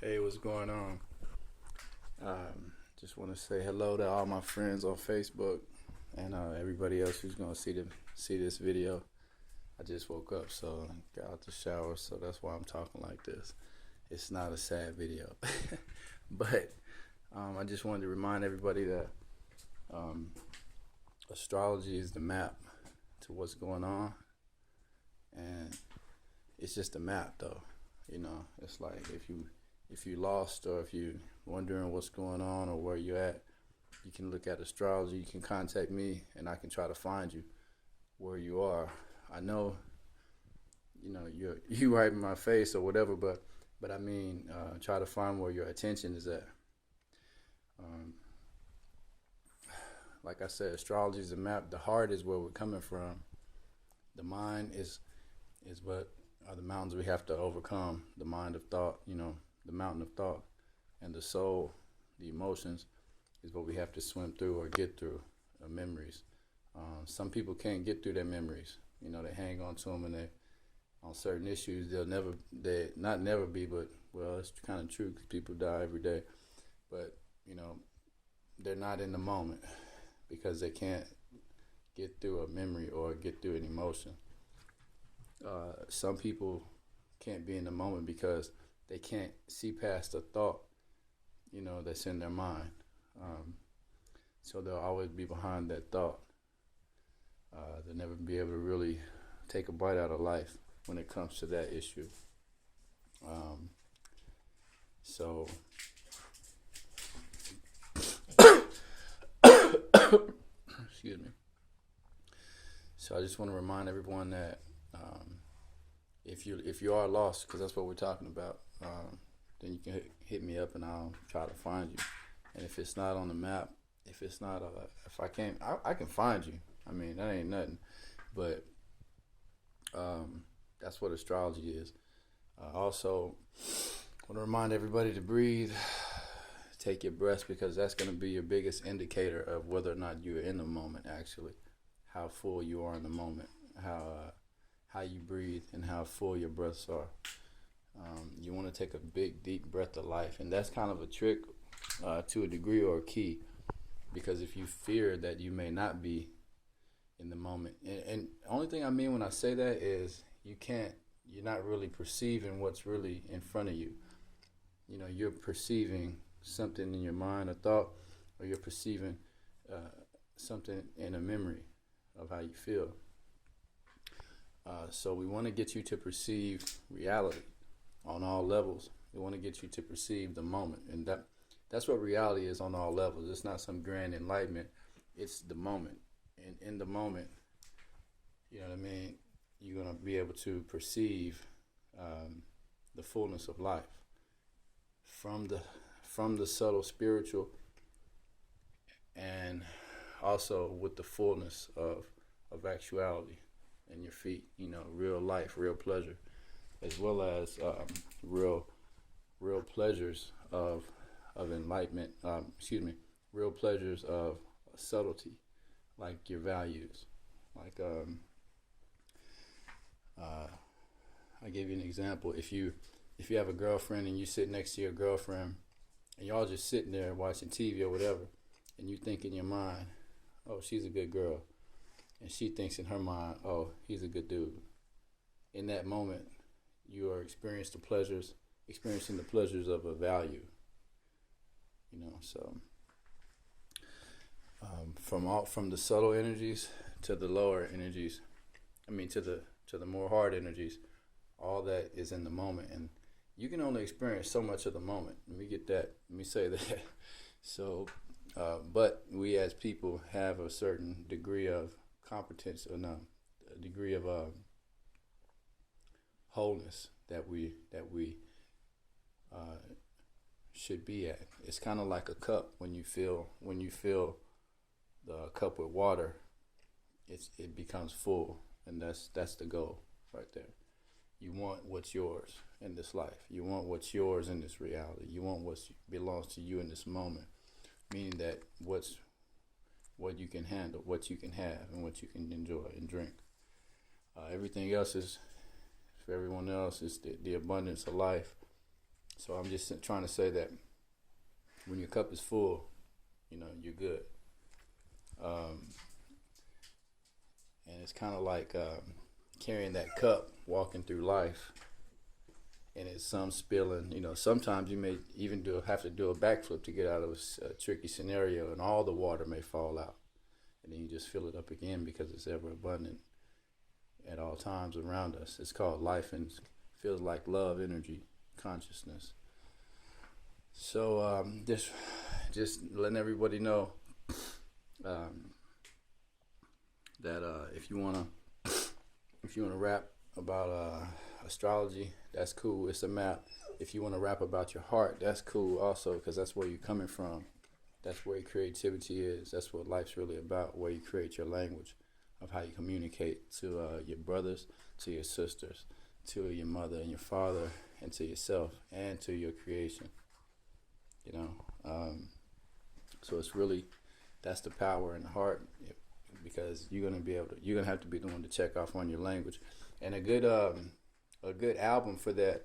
Hey, what's going on? Just want to say hello to all my friends on Facebook and everybody else who's gonna see this video. I just woke up, so got out the shower, so that's why I'm talking like this. It's not a sad video, but I just wanted to remind everybody that um, astrology is the map to what's going on, and it's just a map, though. It's like if you lost or if you wondering what's going on or where you're at, you can look at astrology. You can contact me, and I can try to find you where you are. I know, you right in my face or whatever, but I mean, try to find where your attention is at. Um, like I said, astrology is a map. The heart is where we're coming from. The mind is what are the mountains we have to overcome. The mind of thought, the mountain of thought, and the soul, the emotions, is what we have to swim through or get through. Memories. Some people can't get through their memories. They hang on to them, and they on certain issues they not never be, but well, it's kind of true because people die every day. But they're not in the moment because they can't get through a memory or get through an emotion. Some people can't be in the moment because they can't see past a thought, that's in their mind. So they'll always be behind that thought. They'll never be able to really take a bite out of life when it comes to that issue. So, excuse me. So I just want to remind everyone that if you are lost, because that's what we're talking about, then you can hit me up and I'll try to find you. And if it's not on the map, if I can't, I can find you. I mean, that ain't nothing. But that's what astrology is. Also, I want to remind everybody to breathe, take your breaths, because that's going to be your biggest indicator of whether or not you're in the moment. Actually, how full you are in the moment, how you breathe, and how full your breaths are. You want to take a big, deep breath of life, and that's kind of a trick to a degree or a key, because if you fear that you may not be in the moment, and the only thing I mean when I say that is you're not really perceiving what's really in front of you. You're perceiving something in your mind, a thought, or you're perceiving something in a memory of how you feel. So we want to get you to perceive reality on all levels. We want to get you to perceive the moment, and that's what reality is on all levels. It's not some grand enlightenment. It's the moment, and in the moment, you know what I mean. You're gonna be able to perceive the fullness of life from the subtle spiritual, and also with the fullness of actuality in your feet. Real life, real pleasure, as well as real pleasures of enlightenment. Real pleasures of subtlety, like your values. Like I give you an example. If you have a girlfriend and you sit next to your girlfriend and y'all just sitting there watching TV or whatever, and you think in your mind, oh, she's a good girl, and she thinks in her mind, oh, he's a good dude. In that moment, you are experiencing the pleasures of a value. So from the subtle energies to the lower energies, to the more hard energies, all that is in the moment, and you can only experience so much of the moment. Let me say that. So, but we as people have a certain degree of competence, or no, a degree of wholeness that we should be at. It's kind of like a cup. When you fill the cup with water, it becomes full, and that's the goal right there. You want what's yours in this life. You want what's yours in this reality. You want what belongs to you in this moment, meaning that what you can handle, what you can have, and what you can enjoy and drink. Everything else is, for everyone else, is the abundance of life. So I'm just trying to say that when your cup is full, you're good. Um, and it's kind of like carrying that cup, walking through life, and it's some spilling. Sometimes you may even have to do a backflip to get out of a tricky scenario, and all the water may fall out, and then you just fill it up again because it's ever abundant at all times around us. It's called life and feels like love, energy, consciousness. So just letting everybody know that if you wanna rap about astrology, that's cool. It's a map. If you wanna rap about your heart, that's cool also, because that's where you're coming from. That's where your creativity is. That's what life's really about. Where you create your language of how you communicate to your brothers, to your sisters, to your mother and your father, and to yourself, and to your creation. So it's really, that's the power in the heart, because you're gonna have to be the one to check off on your language. And a good album for that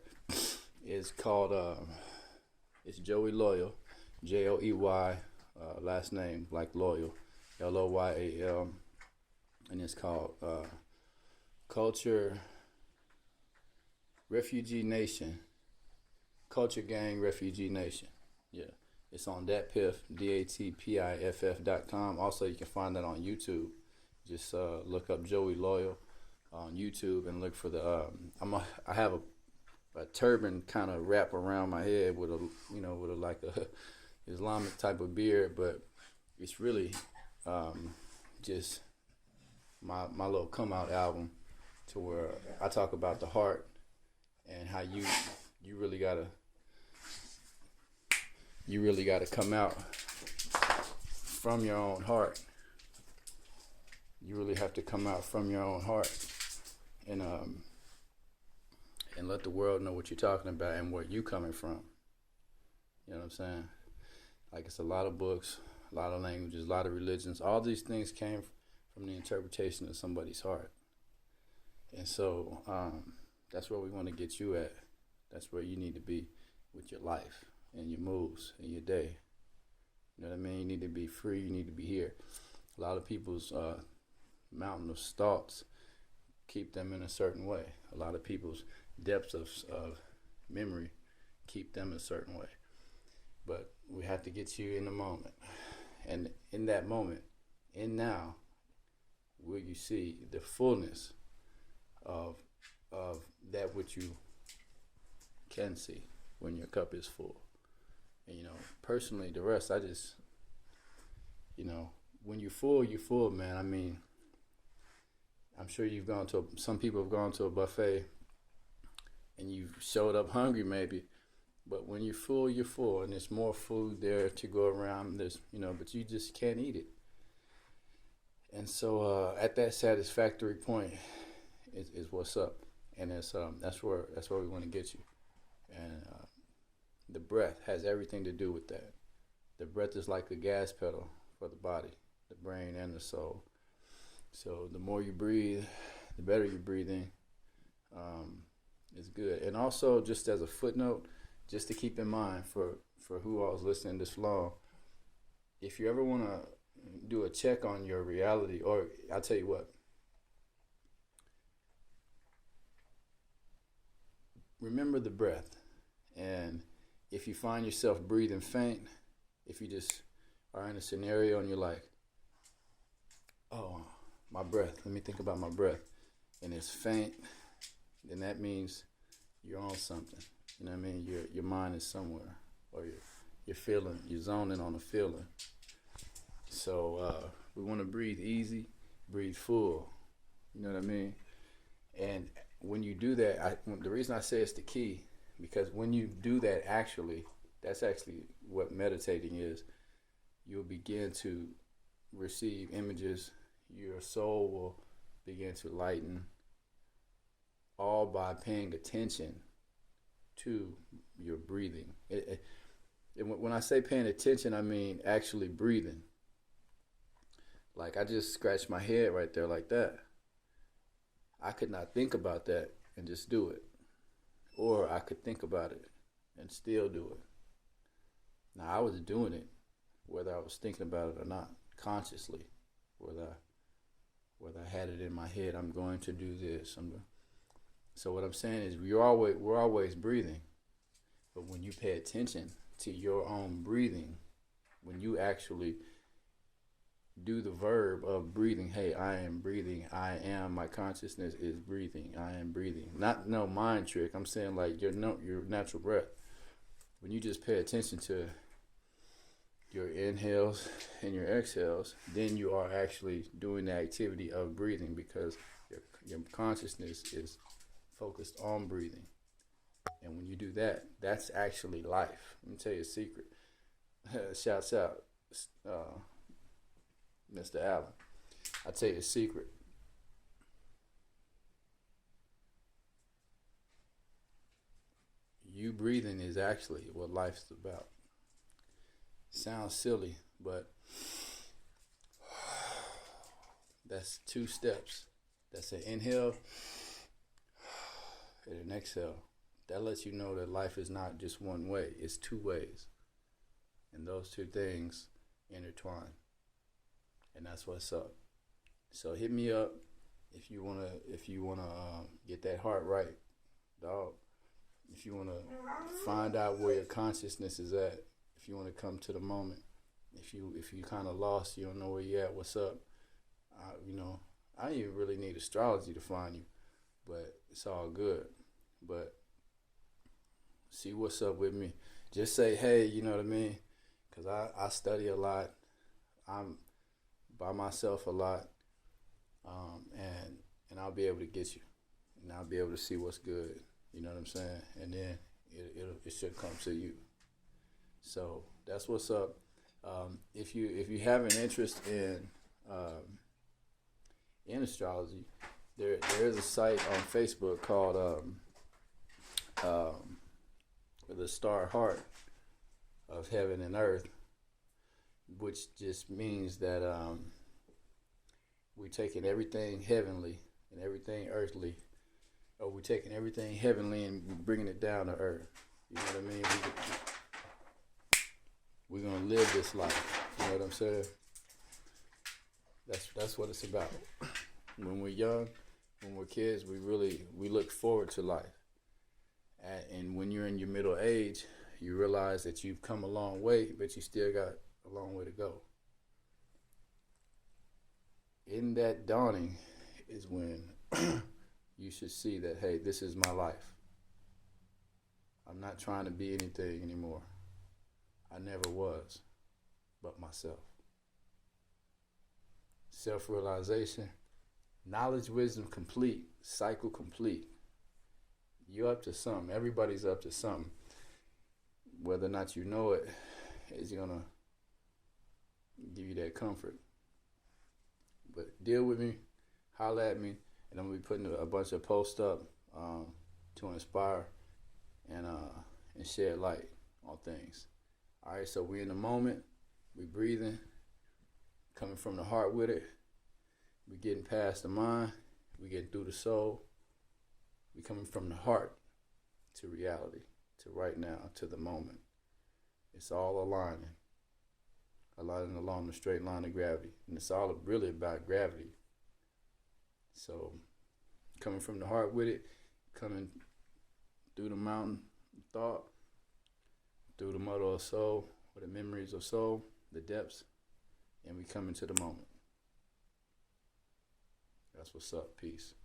is called it's Joey Loyal, Joey, last name like Loyal, Loyal, and it's called Culture Refugee Nation, Culture Gang Refugee Nation. Yeah, it's on DatPiff, DATPIFF.com. Also, you can find that on YouTube. Just look up Joey Loyal on YouTube and look for the. I have a turban kind of wrap around my head with like a Islamic type of beard, but it's really just my little come out album, to where I talk about the heart and how you really gotta come out from your own heart. You really have to come out from your own heart and let the world know what you're talking about and where you coming from. You know what I'm saying? Like, it's a lot of books, a lot of languages, a lot of religions. All these things came from the interpretation of somebody's heart. And so that's where we want to get you at. That's where you need to be with your life and your moves and your day. You know what I mean? You need to be free. You need to be here. A lot of people's mountain of thoughts keep them in a certain way. A lot of people's depths of memory keep them a certain way. But we have to get you in the moment. And in that moment, in now, will you see the fullness of that which you can see when your cup is full. And, personally, the rest, I just, when you're full, man. I mean, I'm sure some people have gone to a buffet and you've showed up hungry maybe, but when you're full, and there's more food there to go around, but you just can't eat it. And so at that satisfactory point is what's up. And that's where we want to get you. And the breath has everything to do with that. The breath is like a gas pedal for the body, the brain, and the soul. So the more you breathe, the better you're breathing. It's good. And also, just as a footnote, just to keep in mind for who all is listening this long, if you ever want to do a check on your reality, or I'll tell you what, remember the breath. And if you find yourself breathing faint, if you just are in a scenario and you're like, oh, my breath, let me think about my breath, and it's faint, then that means you're on something. You know what I mean? Your mind is somewhere, or you're zoning on a feeling. So we want to breathe easy, breathe full. You know what I mean? And when you do that, the reason I say it's the key, because when you do that, that's actually what meditating is. You'll begin to receive images. Your soul will begin to lighten, all by paying attention to your breathing. When I say paying attention, I mean actually breathing. Like, I just scratched my head right there like that. I could not think about that and just do it. Or I could think about it and still do it. Now, I was doing it whether I was thinking about it or not, consciously, whether I had it in my head, I'm going to do this. So what I'm saying is we're always breathing, but when you pay attention to your own breathing, when you actually do the verb of breathing, hey, I am breathing, I am, my consciousness is breathing, I am breathing. Not no mind trick. I'm saying like your natural breath. When you just pay attention to your inhales and your exhales, then you are actually doing the activity of breathing because your consciousness is focused on breathing. And when you do that, that's actually life. Let me tell you a secret. Shouts out, Mr. Allen. I'll tell you a secret. You breathing is actually what life's about. Sounds silly, but that's 2 steps. That's an inhale and an exhale. That lets you know that life is not just one way, it's 2 ways. And those 2 things intertwine. And that's what's up. So hit me up if you wanna get that heart right, dog. If you wanna find out where your consciousness is at, if you wanna come to the moment, if you kind of lost, you don't know where you at, what's up. I don't even really need astrology to find you, but it's all good. But see what's up with me. Just say hey, you know what I mean? Because I study a lot. I'm by myself a lot, and I'll be able to get you, and I'll be able to see what's good. You know what I'm saying? And then it should come to you. So that's what's up. If you have an interest in astrology, there is a site on Facebook called the Star Heart of Heaven and Earth, which just means that we're taking everything heavenly and everything earthly, or we're taking everything heavenly and bringing it down to earth. You know what I mean? We're gonna live this life. You know what I'm saying? That's what it's about. When we're young, when we're kids, we look forward to life. And when you're in your middle age, you realize that you've come a long way, but you still got a long way to go. In that dawning is when you should see that, hey, this is my life. I'm not trying to be anything anymore. I never was, but myself. Self-realization, knowledge, wisdom complete, cycle complete. You're up to something. Everybody's up to something. Whether or not you know it is going to give you that comfort. But deal with me, holler at me, and I'm going to be putting a bunch of posts up to inspire and shed light on things. All right, so we're in the moment. We're breathing, coming from the heart with it. We're getting past the mind. We're getting through the soul. We're coming from the heart to reality, to right now, to the moment. It's all aligning along the straight line of gravity. And it's all really about gravity. So coming from the heart with it, coming through the mountain of thought, through the muddle of soul, or the memories of soul, the depths, and we come into the moment. That's what's up. Peace.